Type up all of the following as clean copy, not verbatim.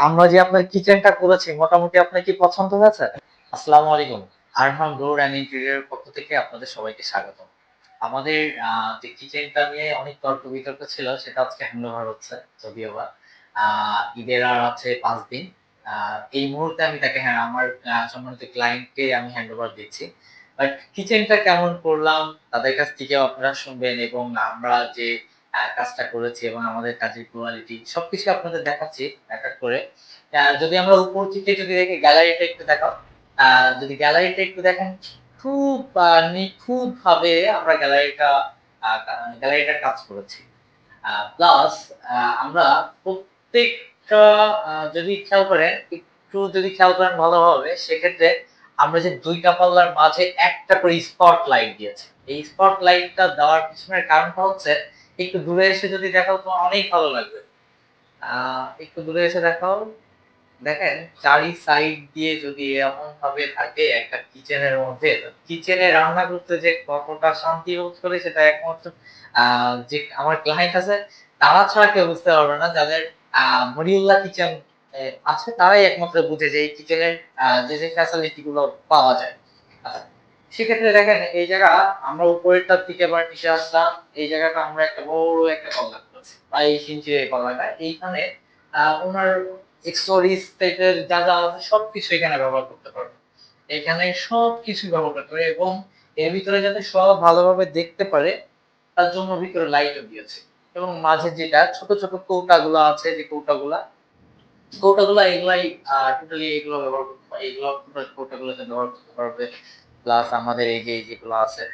আমরা যে আপনার কিচেনটা করেছি মোটামুটি আপনার কি পছন্দ হয়েছে? আসসালামু আলাইকুম। আরহাম ডোর অ্যান্ড ইন্টেরিয়র পক্ষ থেকে আপনাদের সবাইকে স্বাগত। আমাদের যে কিচেনটা নিয়ে অনেক তর্ক বিতর্ক ছিল সেটা আজকে হ্যান্ডওভার হচ্ছে। যদিও বা ঈদের আর আছে ৫ দিন। এই মুহূর্তে আমি তাকে আমার সম্মানিত ক্লায়েন্টকে আমি হ্যান্ডওভার দিচ্ছি। বাট কিচেনটা কেমন করলাম তাদের কাছ থেকেও আপনারা শুনবেন এবং আমরা যে কাজটা করেছি এবং আমাদের কাজের কোয়ালিটি সবকিছু আপনাদের দেখাচ্ছি এক এক করে। যদি আমরা উপর থেকে যদি দেখি গ্যালারিটা একটু দেখাও। যদি গ্যালারিটা একটু দেখেন খুব নিখুঁতভাবে আমরা গ্যালারিটার কাজ করেছি। প্লাস আমরা প্রত্যেকটা যদি খেয়াল করেন একটু যদি খেয়াল করেন ভালোভাবে সেক্ষেত্রে আমরা যে ২ টা পাল্লার মাঝে একটা করে স্পট লাইট দিয়েছি। এই স্পট লাইটটা দেওয়ার পিছনের কারণটা হচ্ছে একটু দূরে এসে যদি দেখাও তোমার অনেক ভালো লাগবে। একটু দূরে এসে দেখাও। দেখেন চারি সাইড দিয়ে যদি এমন ভাবে থাকে একটা কিচেনের মধ্যে, কিচেনে রান্না করতে যে কতটা শান্তি বোধ করে সেটা একমাত্র যে আমার ক্লায়েন্ট আছে তারা ছাড়া কেউ বুঝতে পারবে না। যাদের মনিউল্লাহ কিচেন আছে তারাই একমাত্র বুঝে যে এই কিচেনের যে ফ্যাসিলিটি গুলো পাওয়া যায়। আচ্ছা, সেক্ষেত্রে দেখেন এই জায়গা আমরা উপরেরটার থেকে এবার নিচে আসলাম। এই জায়গাটা আমরা একটা বড় একটা পাল্লা করেছি। প্রায় ২০ ইঞ্চির এই পাল্লাটা। এইখানে উনার এক্সোরিস টাইপের যা আছে সবকিছু এখানে ব্যবহার করতে পারবে। এখানে সবকিছু ব্যবহার করতে পারবে এবং এর ভিতরে যাতে সব ভালোভাবে দেখতে পারে তার জন্য ভিতরে লাইটও দিয়েছে। এবং মাঝে যেটা ছোট ছোট কৌটাগুলো আছে যে কৌটাগুলো এগুলাই টোটালি এগুলো ব্যবহার করতে পারবে। এগুলো কৌটাগুলোতে ব্যবহার করতে পারবে। প্লাস আমাদের এই যে যেগুলো আছে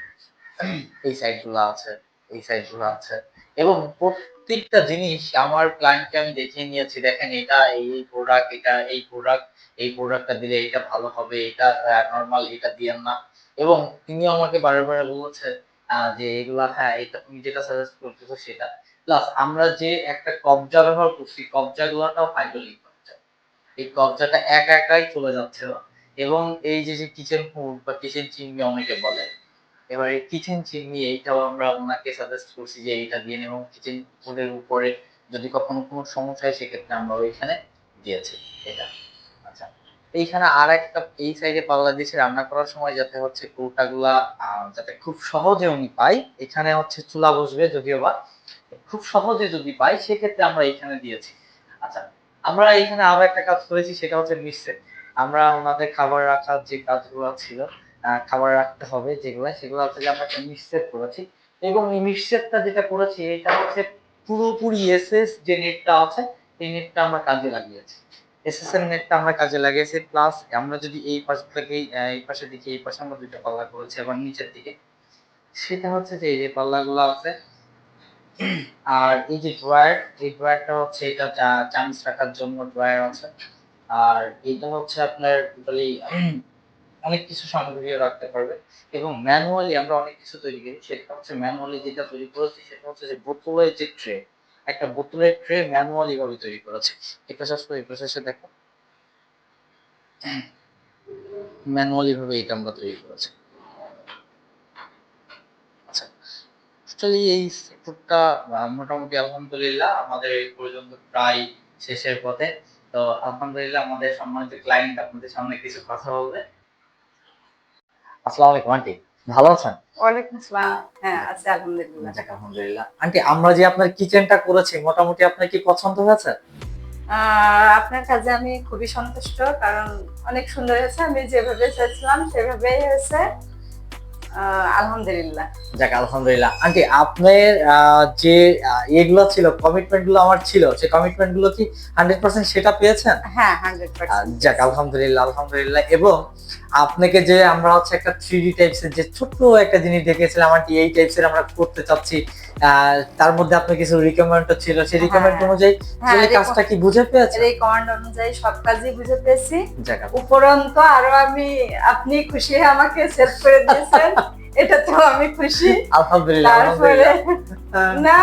এই সাইড গুলো আছে, এই সাইড গুলো আছে এবং প্রত্যেকটা জিনিস আমার ক্লায়েন্টকে আমি দেখিয়ে নিয়েছি। দেখেন এটা এই প্রোডাক্ট, এটা এই প্রোডাক্ট, এই প্রোডাক্টটা দিলে এটা ভালো হবে, এটা নরমাল, এটা দিয়েন না। এবং তিনিও আমাকে বারে বারে বলেছে যে এগুলা এটা তুমি যেটা সাজেস্ট করতেছো সেটা। প্লাস আমরা যে একটা কবজা ব্যবহার করছি কবজা গুলাটাও হাইড্রোলিক কবজা। এই কবজাটা একা একাই চলে যাচ্ছিল এবং এই যে কিচেন হুড বা কিচেন চিমনি অনেকে বলে, এবারে কিচেন চিমনি এইটাও আমরা ওনাকে সাজেস্ট করছি যে এইটা দিয়ে এবং কিচেন হুডের উপরে যদি কখনো কোনো সমস্যা হয় সেক্ষেত্রে আমরা ওইখানে দিয়েছি এটা। আচ্ছা, এইখানে আর একটা এই সাইডে পাল্লা দিয়েছি রান্না করার সময় যাতে হচ্ছে কৌটাগুলা যাতে খুব সহজে উনি পাই। এখানে হচ্ছে চুলা বসবে যদিও বা খুব সহজে যদি পাই সেক্ষেত্রে আমরা এইখানে দিয়েছি। আচ্ছা, আমরা এইখানে আরো একটা কাজ করেছি সেটা হচ্ছে মিক্সের। আমরা ওনাদের খাবার রাখার যে কাজগুলো ছিল খাবার রাখতে হবে যেগুলো সেগুলো হচ্ছে যে আমরা একটা মিক্সের করেছি এবং এই মিক্সেরটা যেটা করেছি এটা হচ্ছে পুরোপুরি এসএস যে নেটটা আছে এই নেটটা আমরা কাজে লাগিয়েছি। এসএস এর নেটটা আমরা কাজে লাগিয়েছি প্লাস আমরা যদি এই পাশ থেকে এই পাশে দিকে এই পাশে আমরা দুইটা পাল্লা করেছি এবং নিচের দিকে সেটা হচ্ছে যে এই যে পাল্লাগুলো আছে আর এই যে ড্রয়ার এই ড্রয়ারটা হচ্ছে এটা চামচ রাখার জন্য ড্রয়ার আছে। আর এটা হচ্ছে আপনার টোটালি অনেক কিছু সামগ্রীও রাখতে পারবে এবং ম্যানুয়ালি আমরা অনেক কিছু তৈরি করি সেটা হচ্ছে ম্যানুয়ালি যেটা তৈরি করেছি সেটা হচ্ছে যে বোতলের যে ট্রে একটা বোতলের ট্রে ম্যানুয়ালি ভাবে তৈরি করেছে। এই প্রসেসটা এই প্রসেসে দেখো ম্যানুয়ালি ভাবে এটা আমরা তৈরি করেছি। আচ্ছা, টোটালি এই সেক্টরটা মোটামুটি আলহামদুলিল্লাহ আমাদের এই পর্যন্ত প্রায় শেষের পথে। তো আলহামদুলিল্লাহ আমাদের সম্মানিত ক্লায়েন্ট আপনাদের সামনে কিছু কথা বলবে। আসসালামু আলাইকুম আন্টি, ভালো আছেন? ওয়ালাইকুম আসসালাম। হ্যাঁ, আছি আলহামদুলিল্লাহ। যাক আলহামদুলিল্লাহ। আন্টি আমরা যে আপনার কিচেনটা করেছি মোটামুটি আপনার কি পছন্দ হয়েছে? আপনার কাজে আমি খুবই সন্তুষ্ট কারণ অনেক সুন্দর হয়েছে। আমি যেভাবে চাইছিলাম সেভাবেই হয়েছে। আলহামদুলিল্লাহ। যাক আলহামদুলিল্লাহ। আন্টি আপনার যে এগুলো ছিল কমিটমেন্ট গুলো আমার ছিল সেই কমিটমেন্ট গুলো কি 100% সেটা পেয়েছেন? হ্যাঁ, 100% যাক আলহামদুলিল্লাহ আলহামদুলিল্লাহ। এবং আপনাকে যে আমরা হচ্ছে একটা 3D টাইপসের যে ছোট্ট একটা জিনিস দেখিয়েছিলাম আন্টি এই টাইপসের আমরা করতে চাচ্ছি, তার মধ্যে আপনার কিছু রিকমেন্ডও ছিল সেই রিকমেন্ড অনুযায়ী আসলে কাজটা কি বুঝে পেয়েছেন? রিকমেন্ড অনুযায়ী সব কাজই বুঝে পেয়েছি। যাক উপরন্তু আরো আপনি খুশি আমাকে সেট করে দিয়েছেন। এটা তো আমি খুশি। আলহামদুলিল্লাহ তারপরে আলহামদুলিল্লাহ। না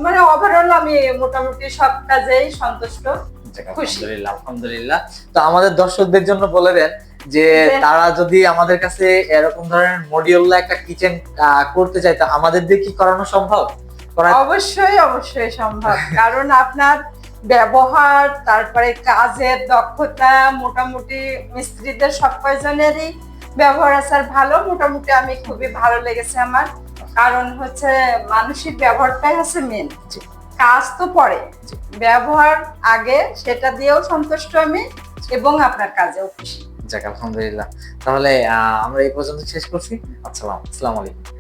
মানে ওভারঅল আমি মোটামুটি সব কাজেই সন্তুষ্ট, খুশি। আলহামদুলিল্লাহ আলহামদুলিল্লাহ। তো আমাদের দর্শকদের জন্য বলে দেন যে তারা যদি আমাদের কাছে এরকম ধরনের মডিউলার একটা কিচেন করতে চায় তো আমাদের দিয়ে কি করানো সম্ভব? অবশ্যই অবশ্যই সম্ভব। কারণ আপনার ব্যবহার, তারপরে কাজের দক্ষতা, মোটামুটি মিস্ত্রিদের সব কয়জনেরই ব্যবহার আচার ভালো। মোটামুটি আমি খুবই ভালো লেগেছে আমার। কারণ হচ্ছে মানসিক ব্যবহারটাই হচ্ছে মেন, জি। কাজ তো পরে, জি। ব্যবহার আগে, সেটা দিয়েও সন্তুষ্ট আমি এবং আপনার কাজেও খুশি। যাক আলহামদুলিল্লাহ। তাহলে আমরা এই পর্যন্ত শেষ করছি। আসসালামু আলাইকুম।